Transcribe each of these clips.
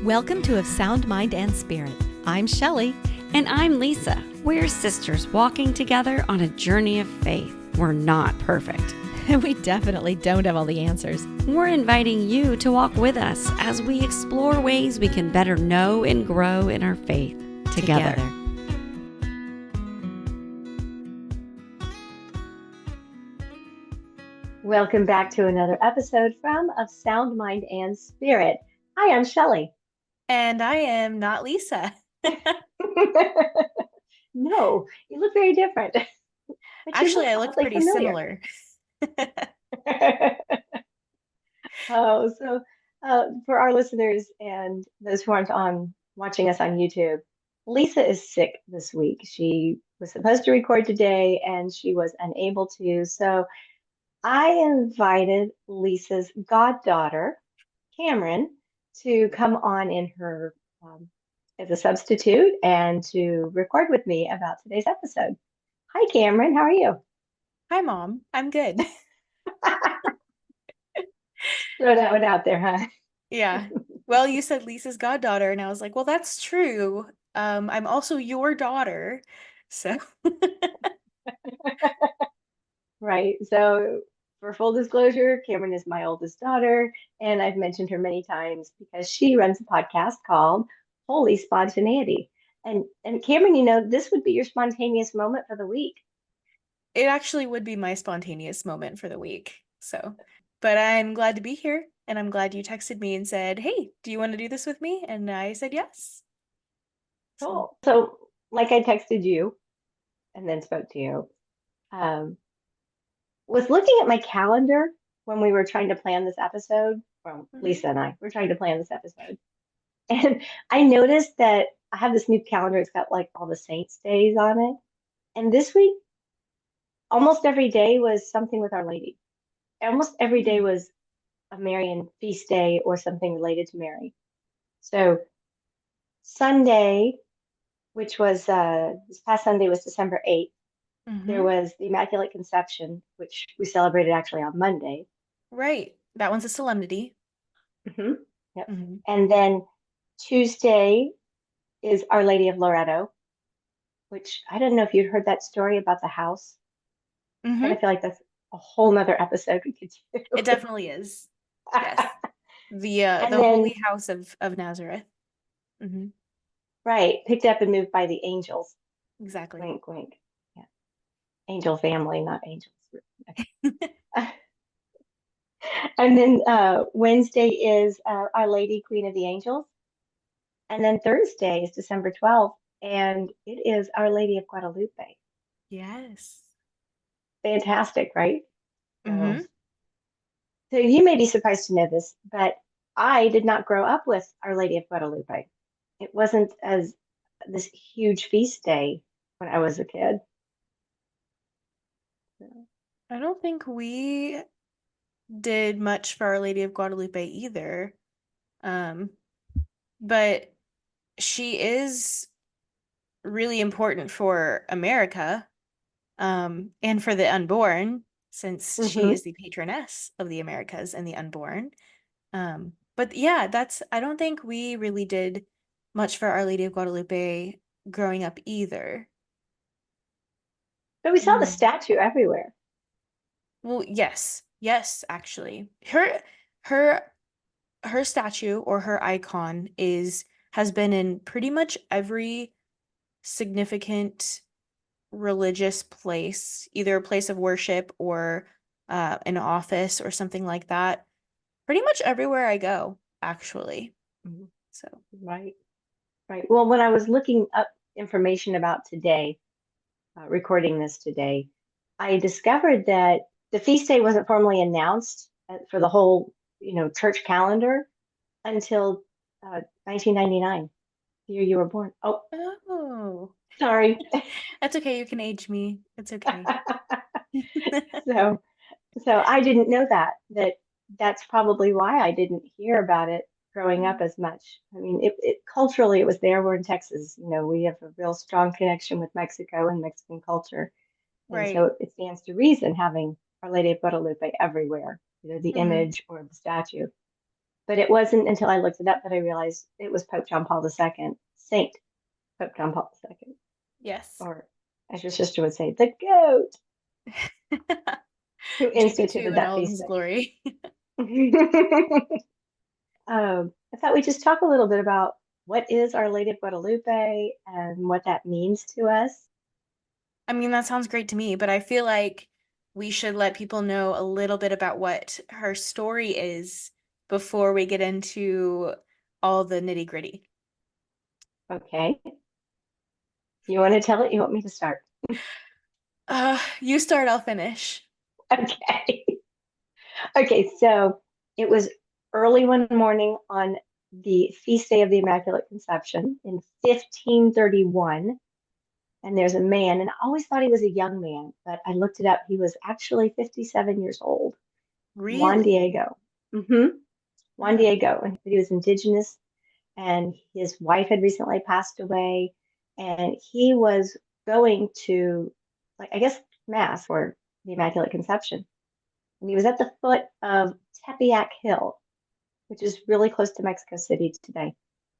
Welcome to Of Sound Mind and Spirit. I'm Shelly. And I'm Lisa. We're sisters walking together on a journey of faith. We're not perfect. We definitely don't have all the answers. We're inviting you to walk with us as we explore ways we can better know and grow in our faith together. Welcome back to another episode from Of Sound Mind and Spirit. Hi, I'm Shelly. And I am not Lisa. No, you look very different. Actually, I look pretty similar. So for our listeners and those who aren't watching us on YouTube, Lisa is sick this week. She was supposed to record today and she was unable to. So I invited Lisa's goddaughter, Cameron, to come on in her as a substitute and to record with me about today's episode. Hi, Cameron. How are you? Hi, Mom. I'm good. Throw that one out there, huh? Yeah. Well, you said Lisa's goddaughter, and I was like, well, that's true. I'm also your daughter. So. Right. So for full disclosure, Cameron is my oldest daughter, and I've mentioned her many times because she runs a podcast called Holy Spontaneity. And Cameron, this would be your spontaneous moment for the week. It actually would be my spontaneous moment for the week. So, but I'm glad to be here, and I'm glad you texted me and said, hey, do you want to do this with me? And I said yes. Cool. So like I texted you and then spoke to you, was looking at my calendar when we were trying to plan this episode. Well, Lisa and I were trying to plan this episode. And I noticed that I have this new calendar. It's got like all the saints' days on it. And this week, almost every day was something with Our Lady. Almost every day was a Marian feast day or something related to Mary. So Sunday, which was this past Sunday was December 8th. There was the Immaculate Conception, which we celebrated actually on Monday. Right. That one's a solemnity. Yep. And then Tuesday is Our Lady of Loretto, which I don't know if you'd heard that story about the house. I feel like that's a whole nother episode we could do. It definitely is. Yes. The Holy House of Nazareth. Right. Picked up and moved by the angels. Exactly. Wink, wink. Yeah. Angel family, not angels. And then Wednesday is Our Lady, Queen of the Angels. And then Thursday is December 12th, and it is Our Lady of Guadalupe. Yes. Fantastic, right? So you may be surprised to know this, but I did not grow up with Our Lady of Guadalupe. It wasn't as this huge feast day when I was a kid. I don't think we did much for Our Lady of Guadalupe either. But she is really important for America, and for the unborn, since she is the patroness of the Americas and the unborn. But yeah, I don't think we really did much for Our Lady of Guadalupe growing up either. But we saw the statue everywhere. Well, yes, actually. Her statue or her icon has been in pretty much every significant religious place, either a place of worship or an office or something like that. Pretty much everywhere I go, actually. So right. Well, when I was looking up information about today, recording this today, I discovered that the feast day wasn't formally announced for the whole, church calendar until 1999, the year you were born. Oh, sorry. That's okay. You can age me. It's okay. So I didn't know that's probably why I didn't hear about it growing up as much. I mean, it culturally it was there. We're in Texas, we have a real strong connection with Mexico and Mexican culture. And so it stands to reason having Our Lady of Guadalupe everywhere, the image or the statue. But it wasn't until I looked it up that I realized it was Pope John Paul II, Saint Pope John Paul II, Yes. or as your sister would say, the goat, who GB2 instituted in that all of feast his day. glory. I thought we'd just talk a little bit about what is Our Lady of Guadalupe and what that means to us. I mean, that sounds great to me, but I feel like we should let people know a little bit about what her story is before we get into all the nitty-gritty. Okay. You want to tell it? You want me to start? You start, I'll finish. Okay. Okay, so it was early one morning on the feast day of the Immaculate Conception in 1531. And there's a man, and I always thought he was a young man, but I looked it up. He was actually 57 years old. Juan Really? Diego. hmm Juan Oh. Diego. And he was indigenous, and his wife had recently passed away. And he was going to, like, I guess, Mass for the Immaculate Conception. And he was at the foot of Tepeyac Hill, which is really close to Mexico City today.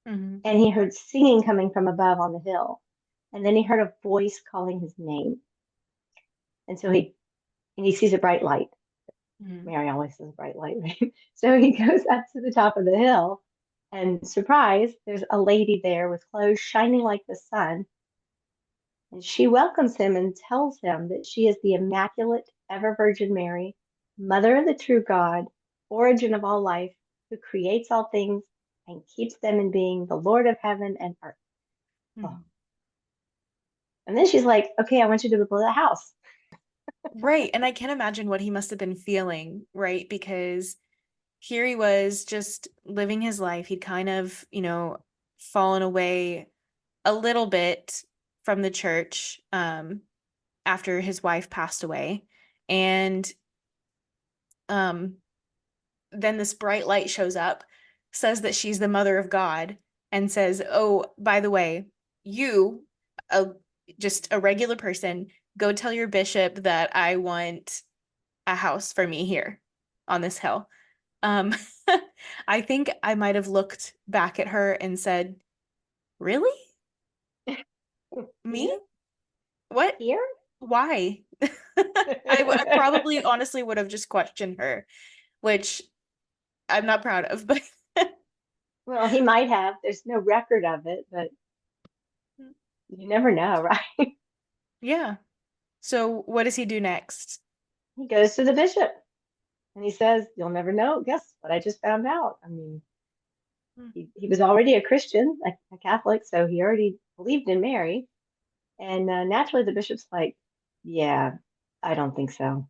Hmm. And he heard singing coming from above on the hill. And then he heard a voice calling his name. And so he sees a bright light. Hmm. Mary always says bright light, right? So he goes up to the top of the hill, and surprise, there's a lady there with clothes shining like the sun. And she welcomes him and tells him that she is the Immaculate Ever Virgin Mary, Mother of the true God, origin of all life, who creates all things and keeps them in being, the Lord of heaven and earth. Oh. Hmm. And then she's like, okay, I want you to build a house. Right. And I can't imagine what he must have been feeling, right? Because here he was just living his life. He'd kind of, fallen away a little bit from the church after his wife passed away. And um, then this bright light shows up, says that she's the mother of God, and says, "Oh, by the way, you, a, just a regular person, go tell your bishop that I want a house for me here on this hill." Um, I think I might have looked back at her and said, "Really? Me? Here? What? Here? Why?" I probably honestly would have just questioned her, which I'm not proud of, but Well, he might have. There's no record of it, but you never know, right? yeah. So what does he do next? He goes to the bishop and he says, you'll never know. Guess what I just found out? I mean, Hmm. he was already a Christian, a Catholic, so he already believed in Mary. And naturally, the bishop's like, yeah, I don't think so.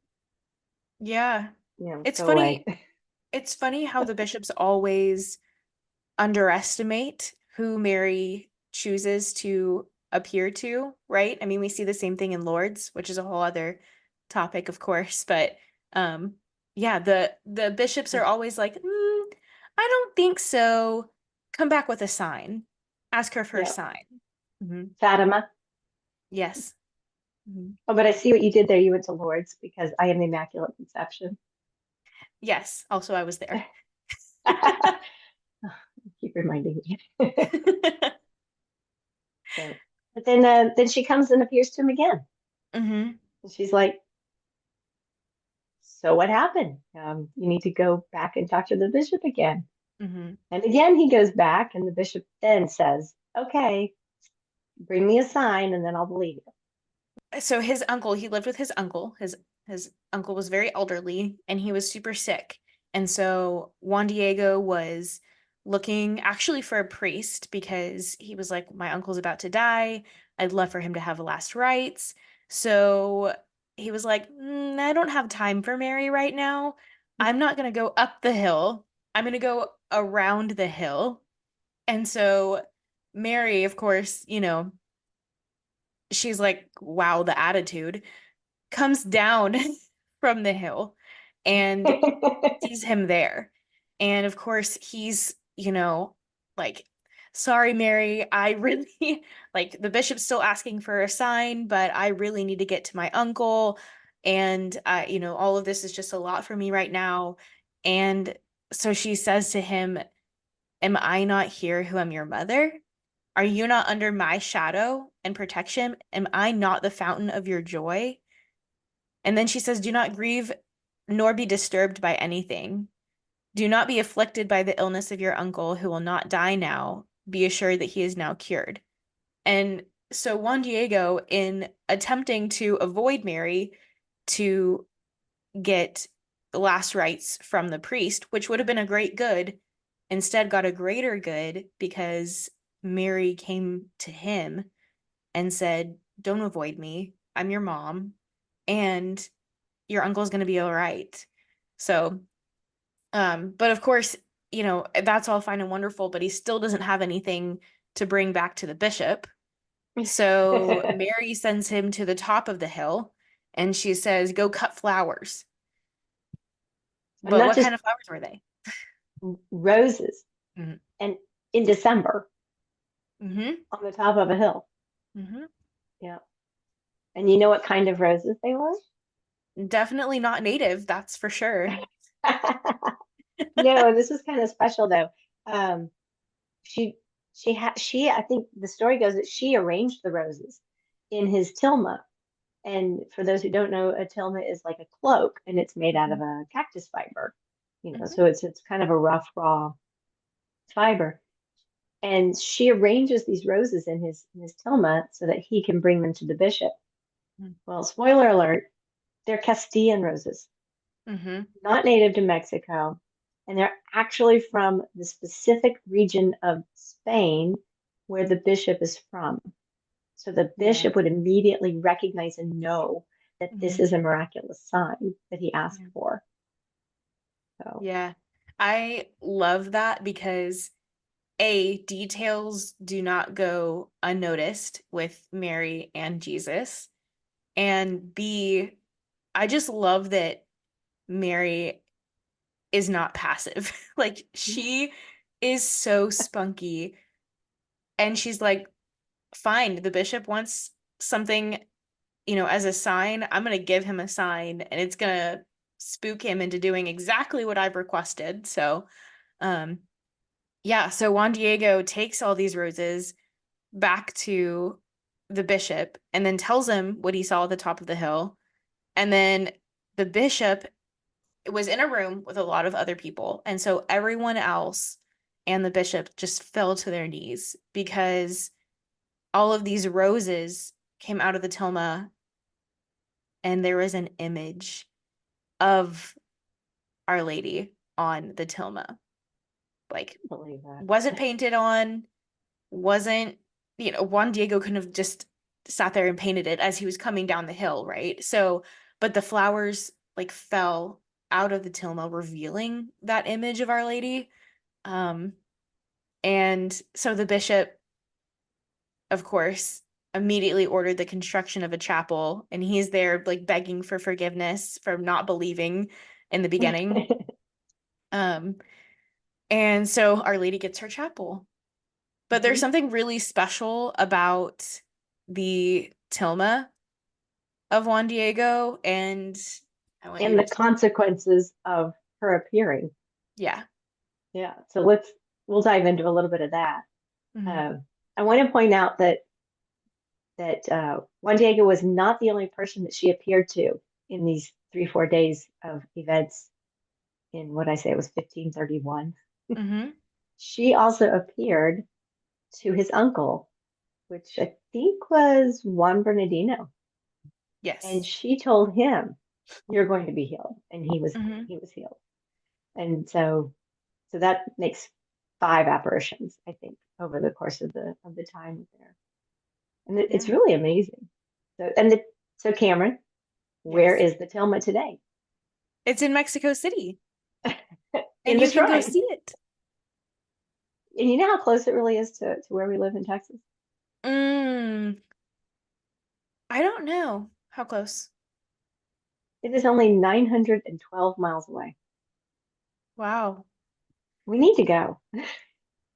Yeah. It's Go away. funny. It's funny how the bishops always underestimate who Mary chooses to appear to, right? I mean, we see the same thing in Lourdes, which is a whole other topic, of course, but um yeah, the bishops are always like, I don't think so. Come back with a sign. Ask her for a Yeah, sign. Hmm. Fatima. Yes. Hmm. Oh, but I see what you did there. You went to Lourdes because I am the Immaculate Conception. Yes, also I was there. Keep reminding me. So, but then she comes and appears to him again. Hmm. And she's like, so what happened? You need to go back and talk to the bishop again. Hmm. And again, he goes back, and the bishop then says, okay, bring me a sign, and then I'll believe you. So his uncle, he lived with his uncle. His uncle was very elderly and he was super sick. And so Juan Diego was looking actually for a priest because he was like, my uncle's about to die. I'd love for him to have last rites. So he was like, I don't have time for Mary right now. I'm not going to go up the hill. I'm going to go around the hill. And so Mary, of course, she's like, wow, the attitude, comes down from the hill and sees him there. And of course, he's, like, sorry, Mary, I really, like, the bishop's still asking for a sign, but I really need to get to my uncle. And, all of this is just a lot for me right now. And so she says to him, am I not here who am your mother? Are you not under my shadow and protection? Am I not the fountain of your joy? And then she says, do not grieve nor be disturbed by anything. Do not be afflicted by the illness of your uncle who will not die now. Be assured that he is now cured. And so Juan Diego, in attempting to avoid Mary to get the last rites from the priest, which would have been a great good, instead got a greater good because Mary came to him and said, don't avoid me. I'm your mom, and your uncle's going to be all right. So, but of course, that's all fine and wonderful, but he still doesn't have anything to bring back to the bishop. So Mary sends him to the top of the hill and she says, go cut flowers. And But not what just kind of flowers were they? roses, Mm-hmm. and in December Mm-hmm. on the top of a hill. Mm-hmm. Yeah. And you know what kind of roses they were? Definitely not native, that's for sure. No, this was kind of special though. Um, she she I think the story goes that she arranged the roses in his tilma. And for those who don't know, a tilma is like a cloak and it's made out Mm-hmm. of a cactus fiber, Mm-hmm. so it's kind of a rough, raw fiber. And she arranges these roses in his tilma so that he can bring them to the bishop. Well, spoiler alert, they're Castilian roses, Mm-hmm. not native to Mexico, and they're actually from the specific region of Spain where the bishop is from. So the Yeah. bishop would immediately recognize and know that this Mm-hmm. is a miraculous sign that he asked Yeah. for. So Yeah. I love that because A, details do not go unnoticed with Mary and Jesus. And B, I just love that Mary is not passive. Like she is so spunky and she's like, fine, the bishop wants something, as a sign. I'm gonna give him a sign and it's gonna spook him into doing exactly what I've requested. So, um, yeah, so Juan Diego takes all these roses back to the bishop and then tells him what he saw at the top of the hill. And then the bishop was in a room with a lot of other people. And so everyone else and the bishop just fell to their knees because all of these roses came out of the tilma and there was an image of Our Lady on the tilma. Like, I believe that. wasn't painted on, wasn't, Juan Diego couldn't have just sat there and painted it as he was coming down the hill, right? So, but the flowers like fell out of the tilma, revealing that image of Our Lady. Um, and so the bishop, of course, immediately ordered the construction of a chapel, and he's there like begging for forgiveness for not believing in the beginning. Um, and so Our Lady gets her chapel. But there's Mhm. something really special about the tilma of Juan Diego, and I want you And the to, consequences of her appearing. yeah. Yeah. So we'll dive into a little bit of that. Hmm. Uh, I want to point out that Juan Diego was not the only person that she appeared to in these 3 4 days of events in what I say it was 1531. Hmm. She also appeared to his uncle, which I think was Juan Bernardino, and Yes. she told him, "You're going to be healed," and Hmm. he was healed. And so that makes 5 apparitions, I think, over the course of the time there, and it's Yeah. really amazing. So Cameron, where Yes. is the Tilma today? It's in Mexico City, In and the you can go shrine. see it. And you know how close it really is to where we live in Texas? Mm, I don't know. How close? It is only 912 miles away. Wow. We need to go.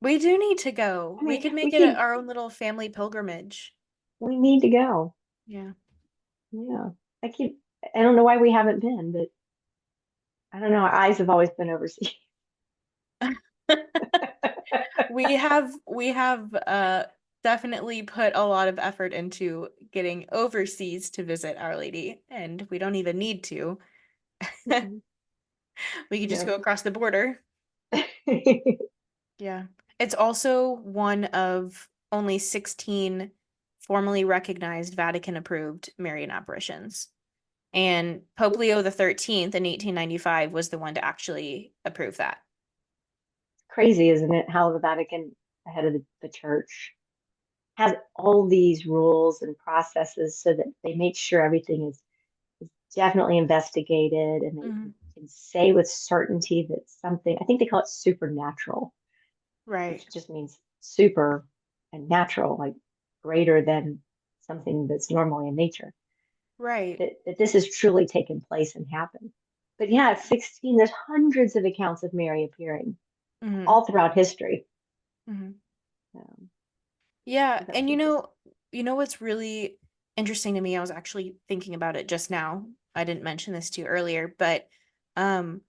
We do need to go. I We mean, could we make it could, our own little family pilgrimage. we need to go. Yeah. Yeah. I don't know why we haven't been, but I don't know. Our eyes have always been overseas. We have definitely put a lot of effort into getting overseas to visit Our Lady, and we don't even need to. Mhm. We could just No. go across the border. Yeah. It's also one of only 16 formally recognized Vatican approved Marian apparitions. And Pope Leo the 13th in 1895 was the one to actually approve that. Crazy, isn't it? How the Vatican, ahead of the church, has all these rules and processes so that they make sure everything is definitely investigated and they Mhm. can say with certainty that something, I think they call it supernatural, Right. which just means super and natural, like greater than something that's normally in nature, Right. that this has truly taken place and happened. But yeah, at 16, there's hundreds of accounts of Mary appearing Hmm. all throughout history. Hmm. Um, Yeah, that's and interesting. you know what's really interesting to me? I was actually thinking about it just now. I didn't mention this to you earlier, but um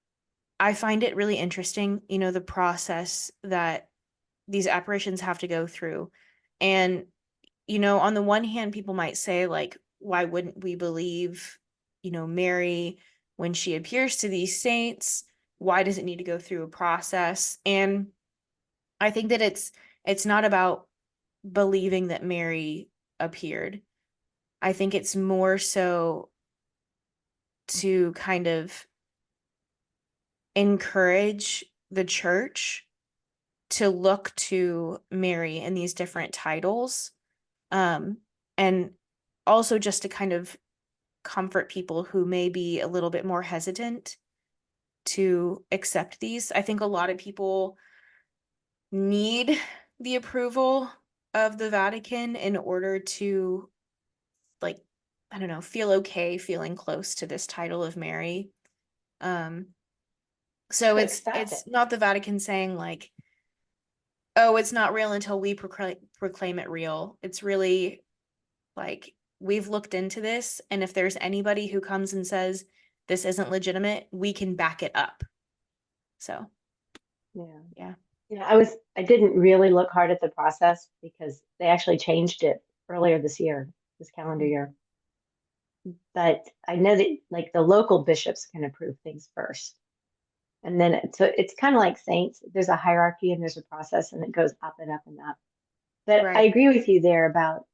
I find it really interesting, the process that these apparitions have to go through. And, on the one hand, people might say, like, why wouldn't we believe, Mary when she appears to these saints? Why does it need to go through a process? And I think that it's not about believing that Mary appeared. I think it's more so to kind of encourage the church to look to Mary in these different titles. Um, and also just to kind of comfort people who may be a little bit more hesitant to accept these. I think a lot of people need the approval of the Vatican in order to, like, I don't know, feel okay feeling close to this title of Mary. Um, so To it's accept it. it's not the Vatican saying, like, oh, it's not real until we proclaim it real. It's really like, we've looked into this, and if there's anybody who comes and says this isn't legitimate, we can back it up. So, Yeah. yeah. I didn't really look hard at the process because they actually changed it earlier this year, this calendar year. But I know that like the local bishops can approve things first. And then so it's kind of like saints. There's a hierarchy and there's a process and it goes up and up and up. But I Right. agree with you there about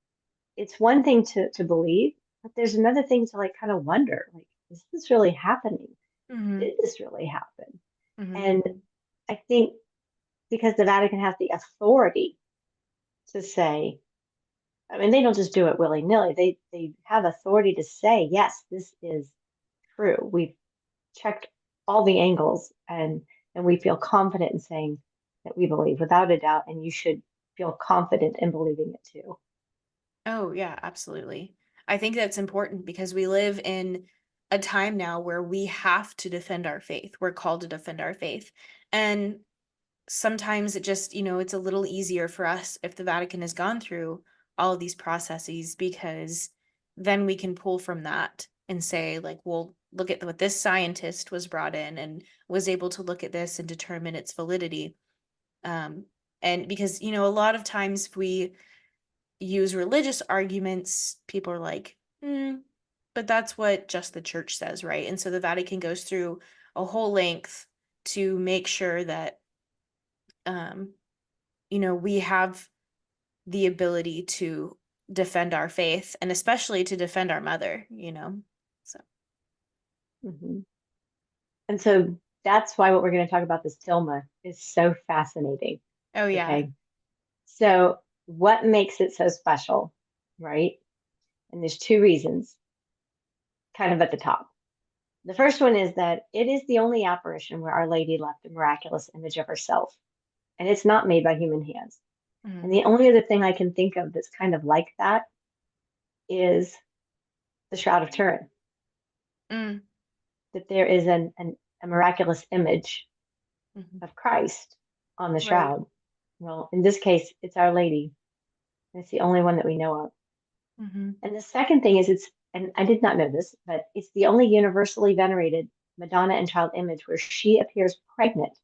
it's one thing to believe, but there's another thing to like kind of wonder, like, is this really happening? Hmm. Did this really happen? Hmm. And I think because the Vatican has the authority to say, I mean, they don't just do it willy-nilly. They have authority to say, yes, this is true. We've checked all the angles and we feel confident in saying that we believe without a doubt, and you should feel confident in believing it too. Oh, yeah, absolutely. I think that's important because we live in a time now where we have to defend our faith. We're called to defend our faith. And sometimes it just, it's a little easier for us if the Vatican has gone through all of these processes, because then we can pull from that and say, like, well, look at what this scientist was brought in and was able to look at this and determine its validity. Um, and because, a lot of times if we use religious arguments, people are like, but that's what just the church says, right? And so the Vatican goes through a whole length to make sure that um, we have the ability to defend our faith and especially to defend our mother. So, Hmm. And so that's why what we're going to talk about this tilma is so fascinating. oh yeah. Okay. So, what makes it so special, right? And there's two reasons kind of at the top. The first one is that it is the only apparition where Our Lady left a miraculous image of herself, and it's not made by human hands. And Mhm. the only other thing I can think of that's kind of like that is the Shroud of Turin, Mm. that there is a miraculous image Mhm. of Christ on the Right. shroud. Well, in this case, it's Our Lady. It's the only one that we know of. Mhm. And the second thing is and I did not know this, but it's the only universally venerated Madonna and child image where she appears pregnant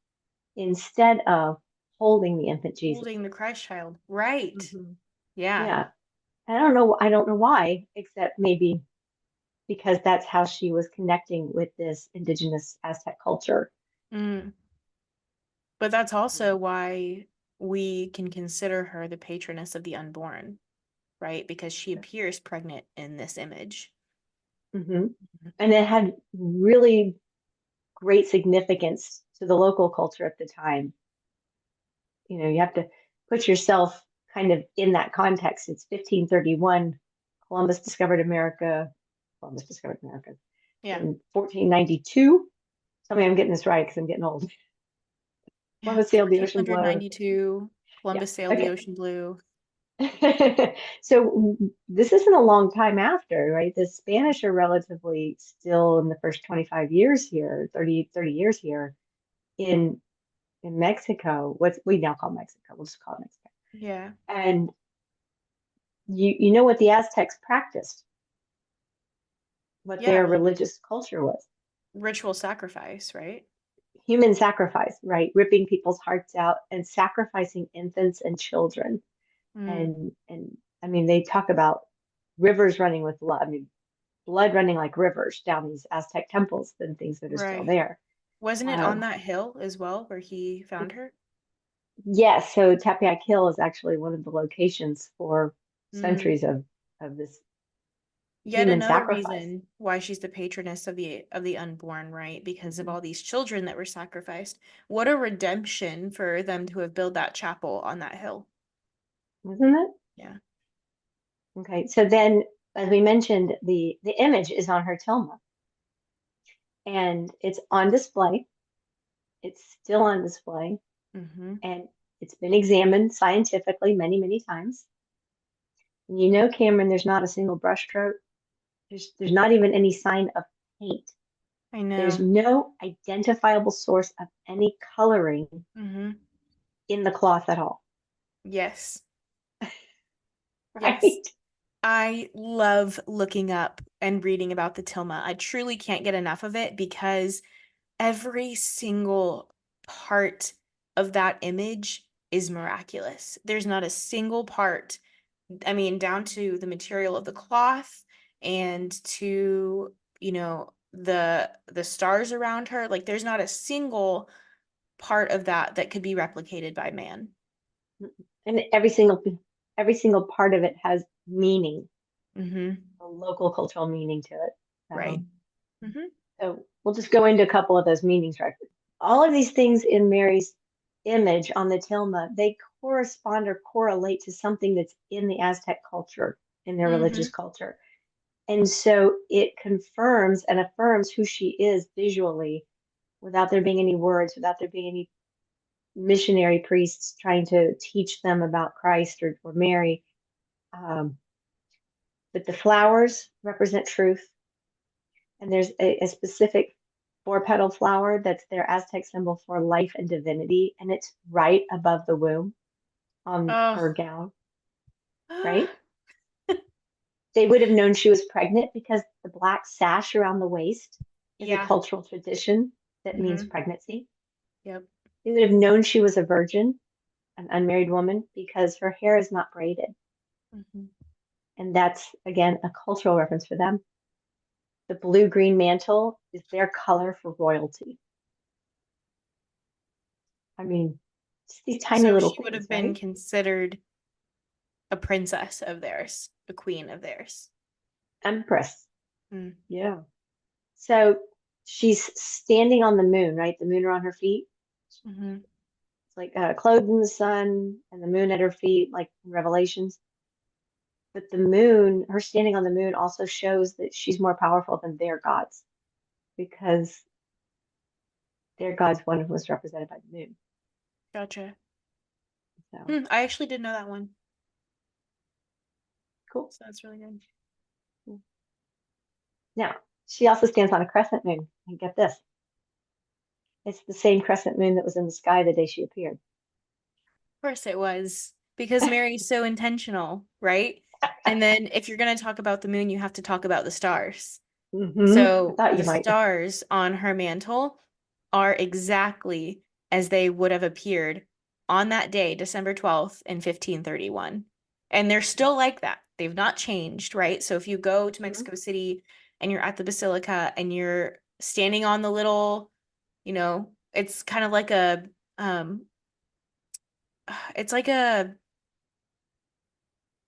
instead of holding the infant Jesus. Holding the Christ child. Right. Hmm. Yeah. Yeah. I don't know why, except maybe because that's how she was connecting with this indigenous Aztec culture. Mm. But that's also why we can consider her the patroness of the unborn, right? Because she appears pregnant in this image. Hmm. And it had really great significance to the local culture at the time. You have to put yourself kind of in that context. It's 1531. Columbus discovered America. Columbus discovered America Yeah. in 1492. Tell me I'm getting this right because I'm getting old. Yeah. Columbus sailed the ocean blue. 1492, Yeah. Columbus sailed the Okay. ocean blue. So this isn't a long time after, right? The Spanish are relatively still in the first 25 years here, 30 years here in Mexico, what we now call Mexico. We'll just call it Mexico. Yeah. And you know what the Aztecs practiced, what Yeah. their Well, religious culture was. ritual sacrifice, right? Human sacrifice, right? Ripping people's hearts out and sacrificing infants and children. Mm. And I mean, they talk about rivers running with blood. I mean, blood running like rivers down these Aztec temples and things that are still Right. there. Wasn't it on Um, that hill as well where he found her? yes, so Tepeyac Hill is actually one of the locations for Mm. centuries of this Yet human another sacrifice. reason why she's the patroness of the unborn, right? Because of Mhm. all these children that were sacrificed. What a redemption for them to have built that chapel on that hill. Isn't it? Yeah. Okay, so then, as we mentioned, the image is on her tilma, and it's on display. It's still on display, Mm-hmm. and it's been examined scientifically many, many times. And Cameron, there's not a single brushstroke. There's not even any sign of paint. I There's know. no identifiable source of any coloring Mm-hmm. in the cloth at all, Yes. Yes. right? I love looking up and reading about the tilma. I truly can't get enough of it because every single part of that image is miraculous. There's not a single part, I mean, down to the material of the cloth and to, the stars around her. Like there's not a single part of that that could be replicated by man. And every single part of it has meaning, Mm-hmm. a local cultural meaning to it. Right. Um, Mm-hmm. so we'll just go into a couple of those meanings, right? All of these things in Mary's image on the tilma, they correspond or correlate to something that's in the Aztec culture, in their religious Mm-hmm. culture. And so it confirms and affirms who she is visually without there being any words, without there being any missionary priests trying to teach them about Christ or Mary. Um, but the flowers represent truth. And there's a specific four-petal flower that's their Aztec symbol for life and divinity. And it's right above the womb on Oh. her gown, right? They would have known she was pregnant because the black sash around the waist is a Yeah. cultural tradition that means Mm-hmm. pregnancy. Yep. They would have known she was a virgin, an unmarried woman, because her hair is not braided. Mm-hmm. And that's, again, a cultural reference for them. The blue green mantle is their color for royalty. I mean, just these tiny So little she would things, have been right? considered a princess of theirs, a queen of theirs. Empress. Mm. Yeah. So she's standing on the moon, right? The moon are on her feet. Mm-hmm. It's like clothed in the sun and the moon at her feet, like in Revelations. But the moon, her standing on the moon also shows that she's more powerful than their gods because their gods, one of them was represented by the moon. Gotcha. So I actually didn't know that one. cool. So that's really good. Now, she also stands on a crescent moon. And get this, it's the same crescent moon that was in the sky the day she appeared. Of course it was, because Mary's so intentional, right? And then if you're going to talk about the moon, you have to talk about the stars. I So thought you the might. stars on her mantle are exactly as they would have appeared on that day, December 12th in 1531. And they're still like that. They've not changed, right? So if you go to Mhm. Mexico City and you're at the Basilica and you're standing on the little, it's kind of like um it's like a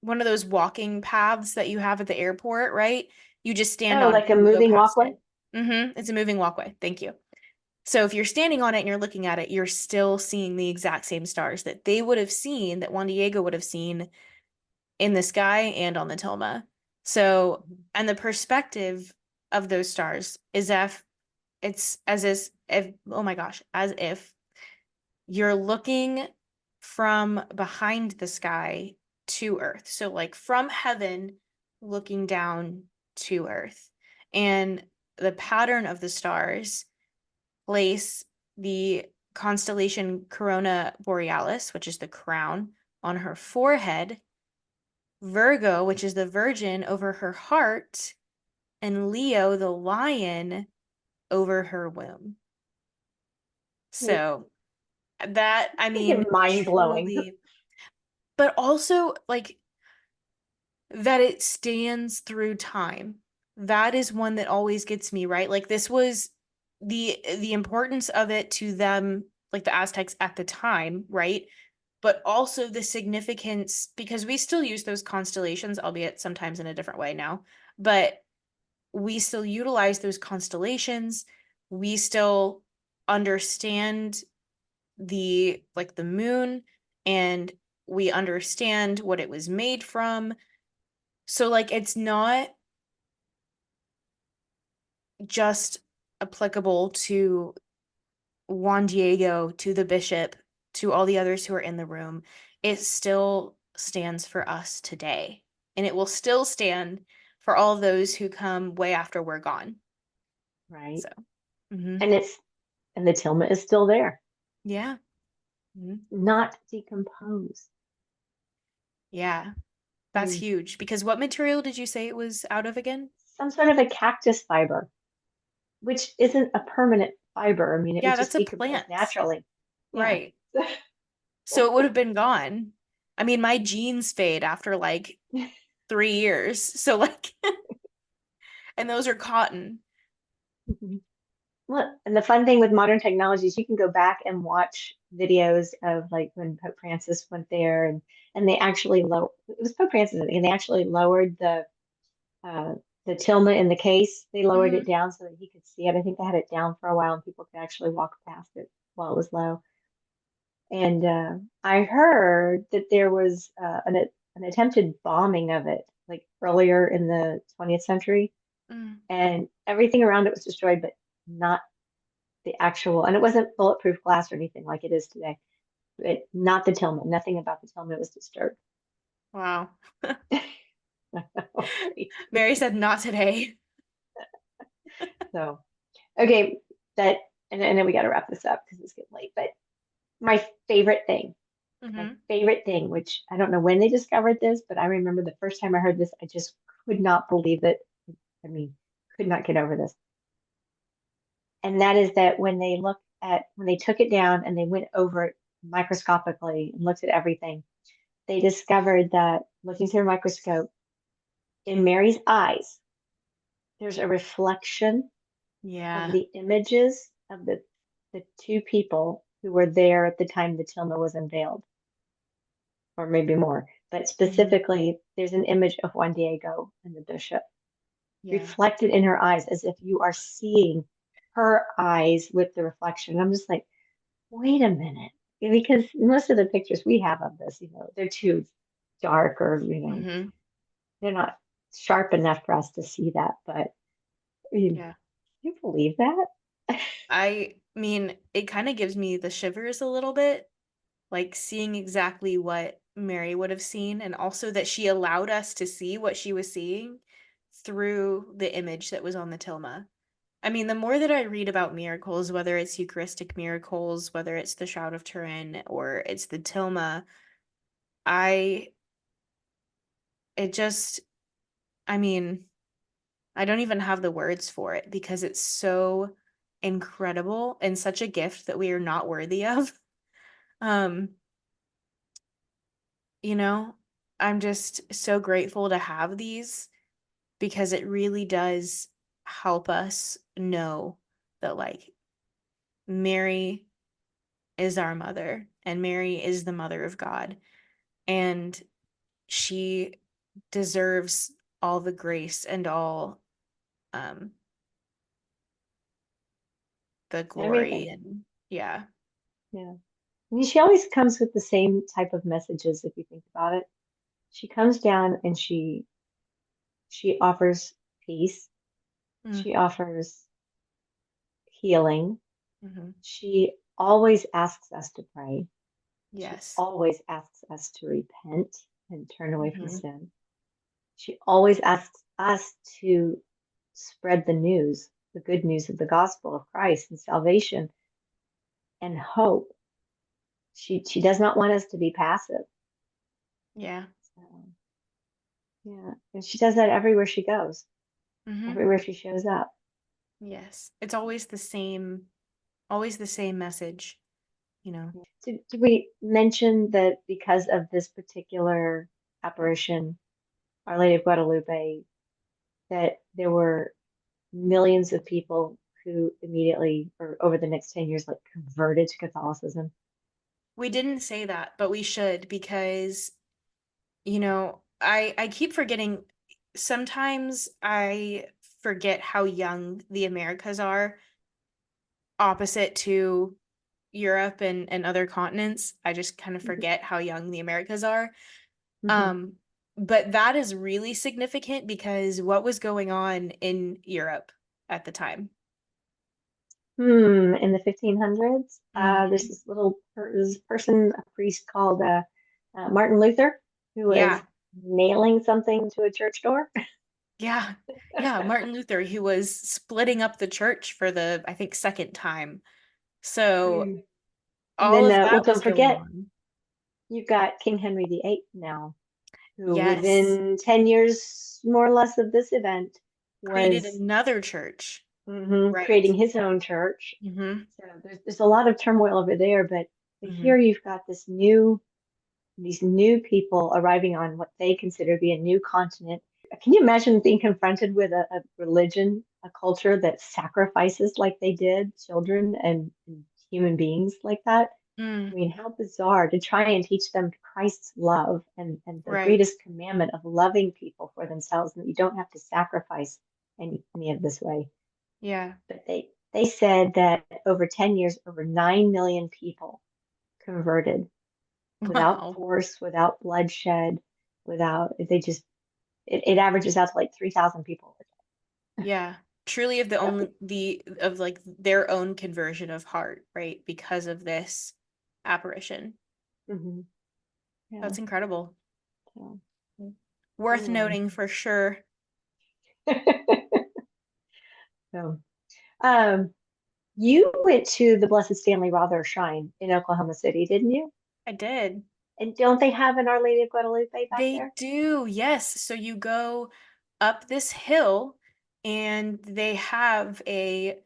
one of those walking paths that you have at the airport, right? You just stand Oh, on it like a and you go moving past walkway? it. It's a moving walkway. Thank you. So if you're standing on it and you're looking at it, you're still seeing the exact same stars that they would have seen, that Juan Diego would have seen in the sky and on the tilma. So, Mhm. and the perspective of those stars is if it's as if, oh my gosh, as if you're looking from behind the sky to Earth. So, like from heaven looking down to Earth. And the pattern of the stars place the constellation Corona Borealis, which is the crown, on her forehead, Virgo, which is the virgin, over her heart, and Leo, the lion, over her womb. Like, So that, I mean, freaking mind blowing. truly, but also like that it stands through time. That is one that always gets me, right? Like this was the importance of it to them, like the Aztecs at the time, right? But also the significance, because we still use those constellations, albeit sometimes in a different way now, but we still utilize those constellations. We still understand the moon, and we understand what it was made from. So like it's not just applicable to Juan Diego, to the bishop, to all the others who are in the room. It still stands for us today. And it will still stand for all those who come way after we're gone. Right. So, mhm. And the tilma is still there, Yeah. Mhm. not decomposed. Yeah. That's Mm. huge. Because what material did you say it was out of again? Some sort of a cactus fiber, which isn't a permanent fiber. I mean, it would Yeah, just that's a decompose plant. naturally. Yeah. Right. So it would have been gone. I mean, my jeans fade after like 3 years. So like, and those are cotton. Well, and the fun thing with modern technology is you can go back and watch videos of like when Pope Francis went there, and they actually it was Pope Francis, and they actually lowered uh the tilma in the case. They lowered it Hmm. down so that he could see it. I think they had it down for a while and people could actually walk past it while it was low. And I heard that there was an attempted bombing of it like earlier in the 20th century, Mm. and everything around it was destroyed, but not the actual, and it wasn't bulletproof glass or anything like it is today, but not the tilma. Nothing about the tilma was disturbed. Wow. Crazy. Mary said, not today. So, okay, that, and then we got to wrap this up because it's getting late. But my favorite thing, my Hmm. favorite thing, which I don't know when they discovered this, but I remember the first time I heard this, I just could not believe it. I mean, could not get over this. And that is that when they took it down and they went over it microscopically and looked at everything, they discovered that looking through a microscope, in Mary's eyes, there's a reflection of Yeah. the images of the two people who were there at the time the tilma was unveiled, or maybe more. But Hmm. specifically, there's an image of Juan Diego and the bishop Yeah. reflected in her eyes as if you are seeing her eyes with the reflection. I'm just like, wait a minute. Because most of the pictures we have of this, they're too dark, or, Hmm. they're not sharp enough for us to see that. But Yeah. you believe that? I mean, it kind of gives me the shivers a little bit, like seeing exactly what Mary would have seen, and also that she allowed us to see what she was seeing through the image that was on the tilma. I mean, the more that I read about miracles, whether it's Eucharistic miracles, whether it's the Shroud of Turin or it's the tilma, I, it just, I mean, I don't even have the words for it because it's so incredible and such a gift that we are not worthy of. Um, you know, I'm just so grateful to have these because it really does help us know that like Mary is our mother and Mary is the mother of God, and she deserves all the grace and all um the glory. Everything. And yeah. Yeah. I mean, she always comes with the same type of messages if you think about it. She comes down and she offers peace. Mm, She offers healing. mm-hmm. She always asks us to pray. She Yes. always asks us to repent and turn away from Mm-hmm. sin. She always asks us to spread the news, the good news of the gospel of Christ and salvation and hope. She does not want us to be passive. Yeah. So, yeah, and she does that everywhere she goes, Mm-hmm. everywhere she shows up. Yes. It's always the same message, you know. Did we mention that because of this particular apparition, Our Lady of Guadalupe, that there were millions of people who immediately or over the next 10 years like converted to Catholicism? We didn't say that, but we should because, you know, I keep forgetting. Sometimes I forget how young the Americas are opposite to Europe and other continents. I just kind of Mhm. forget how young the Americas are. Mhm. Um, but that is really significant because what was going on in Europe at the time? In the 1500s, there's Hmm. this this person, a priest called Martin Luther, who was Yeah, nailing something to a church door. yeah, yeah. Martin Luther, who was splitting up the church for the, I think, second time. So Mm. And all then, of well, that was don't going forget, on. you've got King Henry VIII now, who Yes, within 10 years, more or less, of this event created was another church. Right. creating his own church. Hmm. So there's a lot of turmoil over there, but Hmm. here you've got these new people arriving on what they consider to be a new continent. Can you imagine being confronted with a religion, a culture that sacrifices like they did children and human beings like that? Mm, I mean, how bizarre to try and teach them Christ's love and the right. greatest commandment of loving people for themselves, and that you don't have to sacrifice any of this way. Yeah. But they said that over 10 years, over 9 million people converted without Wow. force, without bloodshed, without, it averages out to like 3,000 people. Yeah. Truly of the only the of like their own conversion of heart, right? Because of this apparition. Hmm. Yeah. That's incredible. So Worth anyway. noting for sure. So, um, you went to the Blessed Stanley Rother Shrine in Oklahoma City, didn't you? I did. And don't they have an Our Lady of Guadalupe back They there? do, yes. So you go up this hill and they have a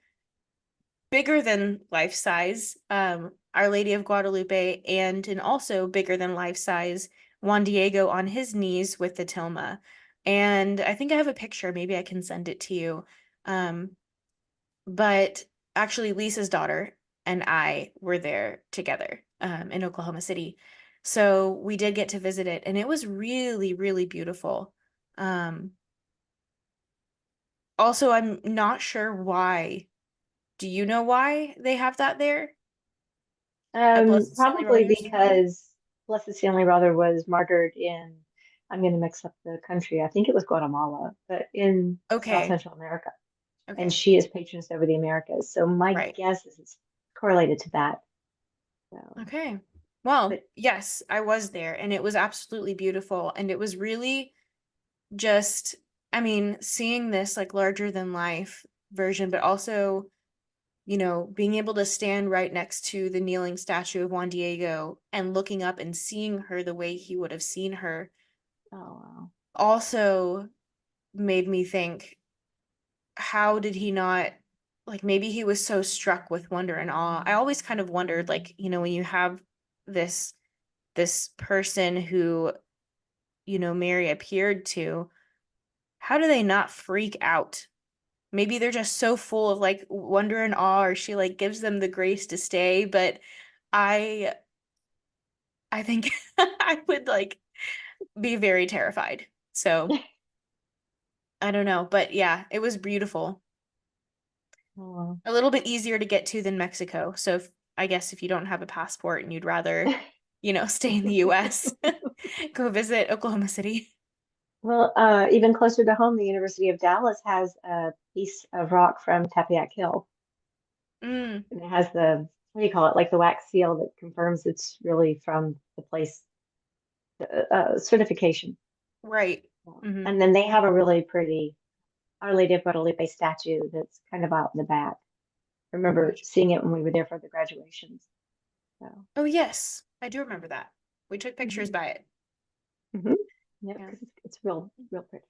bigger than life size Our Lady of Guadalupe and an also bigger than life size Juan Diego on his knees with the tilma. And I think I have a picture, maybe I can send it to you. Um, but actually Lisa's daughter and I were there together in Oklahoma City. So we did get to visit it and it was really, really beautiful. Um, Also, I'm not sure why. Do you know why they have that there at Blessed Stanley Probably Brothers? because Blessed Stanley Rother was martyred in, I'm going to mix up the country. I think it was Guatemala, but in South Okay. Central America. And Okay. she is patroness over the Americas. So my Right. guess is it's correlated to that. So, Okay. Well, but yes, I was there and it was absolutely beautiful. And it was really just, I mean, seeing this like larger than life version, but also, you know, being able to stand right next to the kneeling statue of Juan Diego and looking up and seeing her the way he would have seen her oh wow. also made me think, how did he not like maybe he was so struck with wonder and awe. I always kind of wondered, like, when you have this this person who, Mary appeared to, how do they not freak out? Maybe they're just so full of like wonder and awe, or she like gives them the grace to stay. But I I think I would like be very terrified. So I don't know. But yeah, it was beautiful. Oh. A little bit easier to get to than Mexico. So I guess if you don't have a passport and you'd rather, stay in the US, go visit Oklahoma City. Well, even closer to home, the University of Dallas has a piece of rock from Tepeyac Hill, Mm, and it has the, what do you call it, like the wax seal that confirms it's really from the place, certification. right. Hmm. And then they have a really pretty Our Lady of Guadalupe statue that's kind of out in the back. I remember Gotcha. seeing it when we were there for the graduations. So, Oh, yes. I do remember that. We took pictures hmm by it. hmm yep, Yeah. because it's real, real pretty.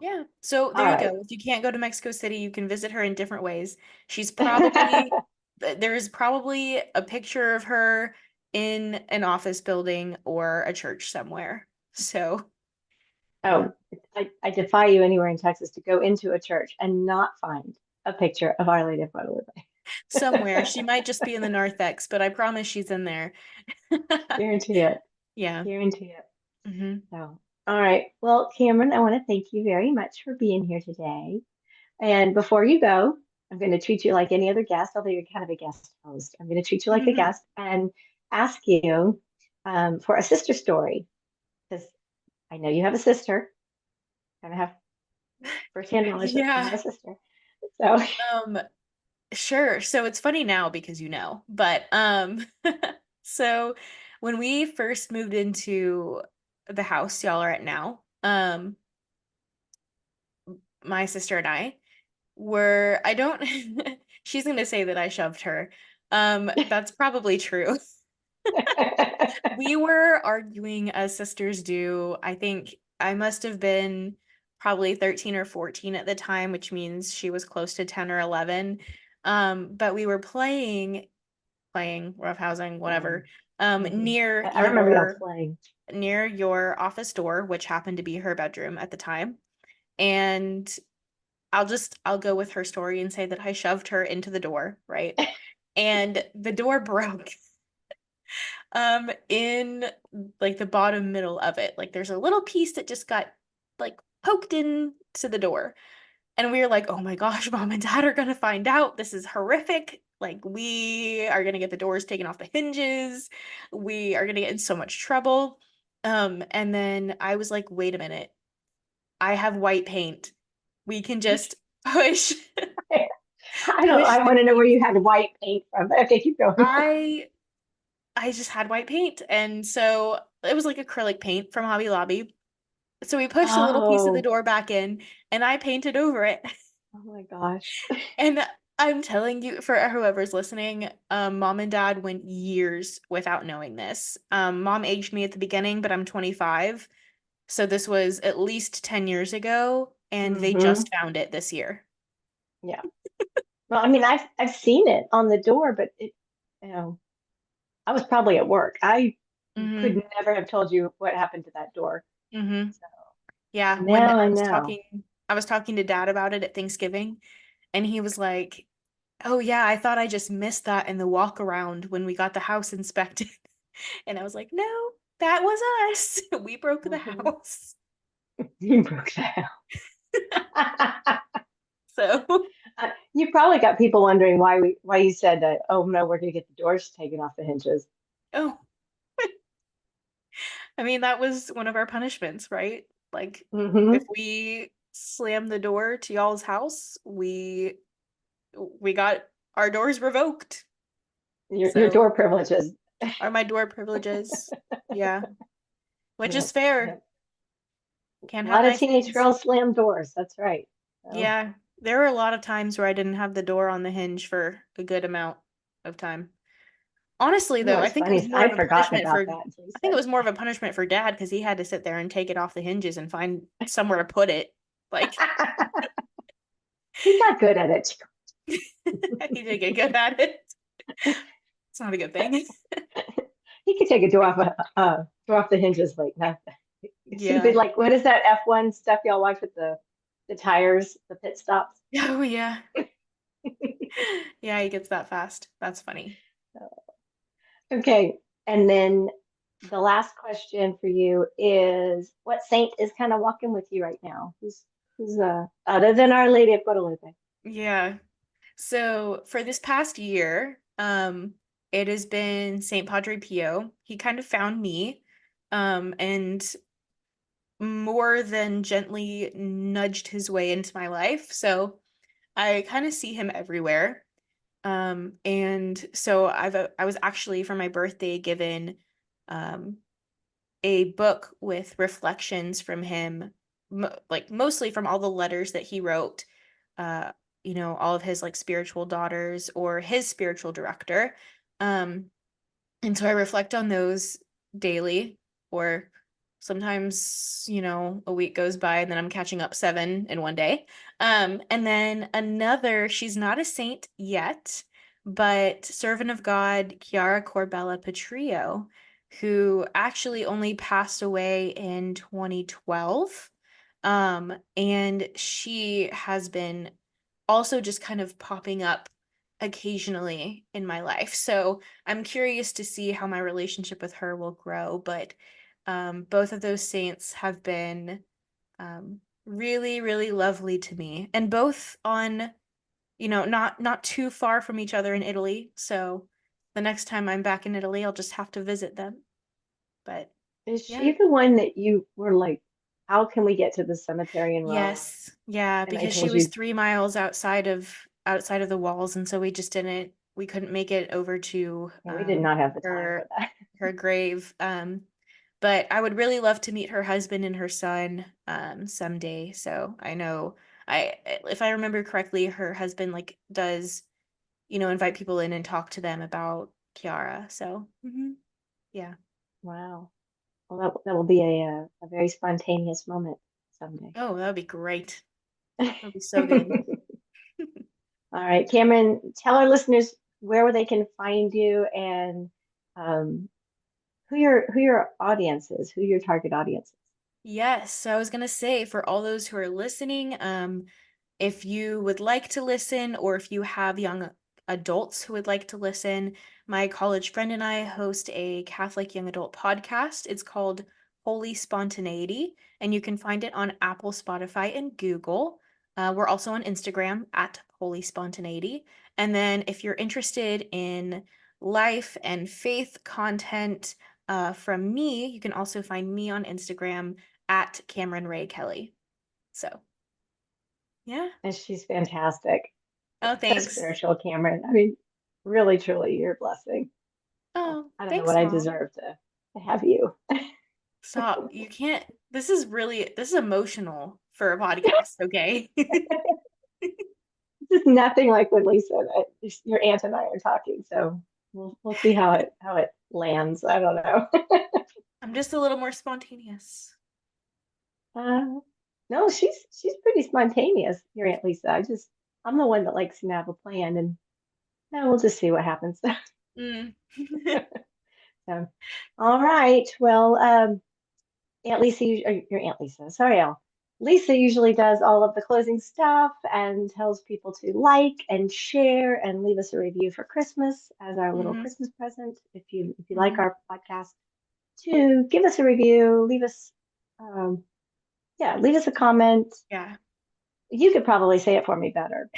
Yeah. So there All you right. go. If you can't go to Mexico City, you can visit her in different ways. She's probably, there is probably a picture of her in an office building or a church somewhere. So, yeah, Oh, I defy you anywhere in Texas to go into a church and not find a picture of Our Lady of Guadalupe. somewhere. She might just be in the narthex, but I promise she's in there. Guarantee it. Yeah. Guarantee it. Hmm. So, all right. Well, Cameron, I want to thank you very much for being here today. And before you go, I'm going to treat you like any other guest, although you're kind of a guest host. I'm going to treat you like a Hmm. guest and ask you for a sister story because I know you have a sister. Kind of have firsthand knowledge that you have Yeah. a sister. So, Um, sure. So it's funny now because but so when we first moved into the house y'all are at now, my sister and I were I don't she's gonna say that I shoved her. That's probably true. We were arguing as sisters do. I think I must have been probably 13 or 14 at the time, which means she was close to 10 or 11. But we were playing roughhousing, um, whatever, mhm. near I remember y'all your playing. office door, which happened to be her bedroom at the time. And I'll go with her story and say that I shoved her into the door, right? And the door broke in like the bottom middle of it. Like there's a little piece that just got like poked in to the door. And we were like, oh my gosh, mom and dad are gonna find out. This is horrific. Like, we are gonna get the doors taken off the hinges. We are gonna get in so much trouble. And then I was like, wait a minute. I have white paint. We can just push I don't. push I the want to know where paint. you had white paint from. Okay, keep going. I I just had white paint. And so it was like acrylic paint from Hobby Lobby. So we pushed a little piece of the Oh, door back in and I painted over it. oh my gosh. And I'm telling you, for whoever's listening, mom and dad went years without knowing this. Mom aged me at the beginning, but I'm 25. So this was at least 10 years ago, and they Hmm. just found it this year. Yeah. Well, I mean, I've seen it on the door, but you know, I was probably at work. I could Hmm. never have told you what happened to that door. Hmm. So, Yeah, but when now I know. I was talking to dad about it at Thanksgiving, and he was like, "Oh yeah, I thought I just missed that in the walk around when we got the house inspected." And I was like, "No, that was us. We broke the Mhm. house." You broke that. So, You probably got people wondering why you said that. Oh no, we're gonna get the doors taken off the hinges. oh, I mean, that was one of our punishments, right? Like, if Hmm. we slammed the door to y'all's house, we got our doors revoked. Your So, door privileges. are my door privileges. Yeah, which is Yep, fair. yep. A Can't have lot of nice teenage things. girls slam doors. That's right. So, Yeah, there were a lot of times where I didn't have the door on the hinge for a good amount of time. Honestly, you know, though, I it's think it funny. was more of I'd a forgotten punishment about for that until you I think it said was more of a punishment for dad because he had to sit there and take it off the hinges and find somewhere to put it. Like, it. He got good at it. He did get good at it. It's not a good thing. He could take a door off the hinges like nothing. Stupid, Yeah. like what is that F1 stuff y'all watch with the tires, the pit stops? Oh, yeah. Yeah, he gets that fast. That's funny. Okay, and then the last question for you is, what saint is kind of walking with you right now? Who's other than Our Lady of Guadalupe? Yeah. So for this past year, it has been Saint Padre Pio. He kind of found me, and more than gently nudged his way into my life. So I kind of see him everywhere. And so I was actually for my birthday given um a book with reflections from him, like mostly from all the letters that he wrote, uh, all of his like spiritual daughters or his spiritual director. Um, and so I reflect on those daily, or sometimes, a week goes by and then I'm catching up seven in one day. And then another, she's not a saint yet, but servant of God, Chiara Corbella Petrillo, who actually only passed away in 2012. And she has been also just kind of popping up occasionally in my life. So I'm curious to see how my relationship with her will grow, but both of those saints have been really, really lovely to me, and both on, not too far from each other in Italy. So the next time I'm back in Italy, I'll just have to visit them. But Is she yeah. the one that you were like, how can we get to the cemetery in Rome? Yes. Yeah, And I because she told was you, 3 miles outside of the walls, and so we couldn't make it over to yeah, we did not have the time for her that. her grave. But I would really love to meet her husband and her son someday. So I know, if I remember correctly, her husband like does, invite people in and talk to them about Kiara. So yeah. Wow. Well, that will be a very spontaneous moment someday. Oh, that would be great. All That would be so good. right, Cameron, tell our listeners where they can find you and um, who your audience is, who your target audience is. Yes, so I was gonna say for all those who are listening, if you would like to listen, or if you have young adults who would like to listen, my college friend and I host a Catholic young adult podcast. It's called Holy Spontaneity, and you can find it on Apple, Spotify, and Google. We're also on Instagram at Holy Spontaneity. And then if you're interested in life and faith content from me, you can also find me on Instagram at Cameron Ray Kelly. So, yeah. And she's fantastic. Oh, So thanks. spiritual, Cameron. I mean, really, truly, you're a blessing. Well, Oh, I don't know thanks, what I Mom. deserve to have you. Stop. You can't. This is emotional for a podcast, okay? This is nothing like when Lisa, your aunt and I are talking. So we'll see how it lands. I don't know. I'm just a little more spontaneous. Uh, no, she's pretty spontaneous, your Aunt Lisa. I'm the one that likes to have a plan, and now we'll just see what happens. Mm. So, all right. Well, Aunt Lisa, or your Aunt Lisa, sorry, Al. Lisa usually does all of the closing stuff and tells people to like and share and leave us a review for Christmas as our little hmm Christmas present. If you like hmm our podcast, to give us a review, um, leave us a comment. Yeah. You could probably say it for me better.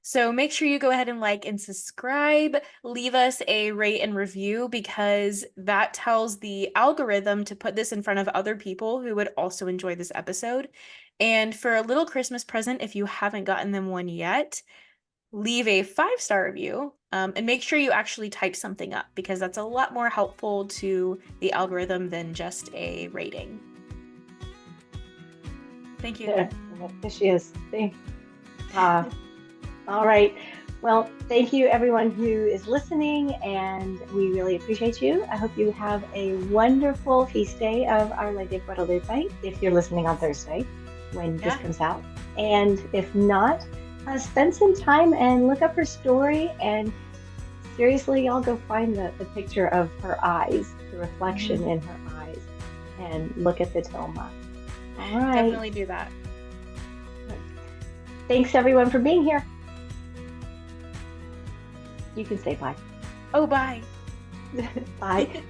So make sure you go ahead and like and subscribe. Leave us a rate and review, because that tells the algorithm to put this in front of other people who would also enjoy this episode. And for a little Christmas present, if you haven't gotten them one yet, leave a 5-star review. And make sure you actually type something up, because that's a lot more helpful to the algorithm than just a rating. Thank you There, again. there she is. See? Uh, all right. Well, thank you everyone who is listening, and we really appreciate you. I hope you have a wonderful feast day of Our Lady of Guadalupe if you're listening on Thursday when this Yeah. comes out. And if not, spend some time and look up her story. And seriously, y'all go find the picture of her eyes, the reflection Mhm. in her eyes, and look at the tilma. All right. Definitely do that. Thanks everyone for being here. You can say bye. Oh, bye. Bye.